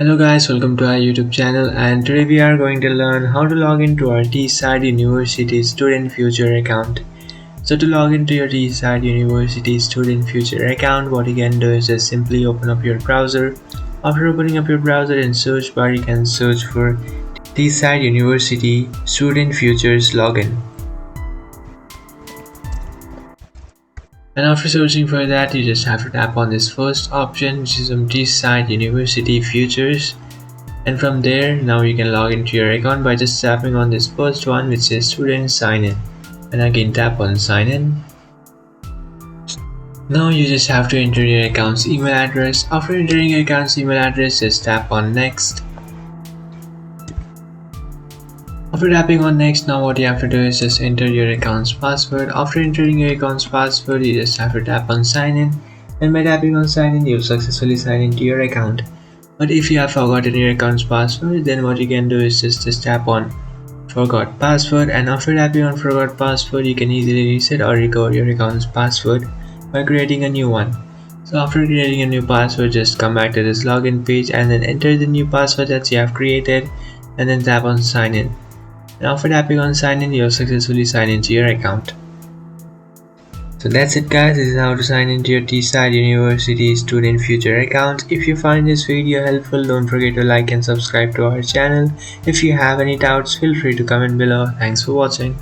Hello guys, welcome to our YouTube channel, and today we are going to learn how to log into our Teesside University Student Future account. So to log into your Teesside University Student Future account, what you can do is just simply open up your browser. After opening up your browser, in search bar you can search for Teesside University Student Futures login. And after searching for that, you just have to tap on this first option, which is on Teesside University Futures. And from there, now you can log into your account by just tapping on this first one, which says Student Sign In. And again, tap on Sign In. Now you just have to enter your account's email address. After entering your account's email address, just tap on Next. After tapping on Next, now what you have to do is just enter your account's password. After entering your account's password, you just have to tap on Sign In, and by tapping on Sign In, you'll successfully sign into your account. But if you have forgotten your account's password, then what you can do is just tap on Forgot Password, and after tapping on Forgot Password, you can easily reset or recover your account's password by creating a new one. So after creating a new password, just come back to this login page and then enter the new password that you have created, and then tap on Sign In. And after tapping on Sign In, you'll successfully sign into your account. So that's it guys, this is how to sign into your Teesside University Student Future account. If you find this video helpful, don't forget to like and subscribe to our channel. If you have any doubts, feel free to comment below. Thanks for watching.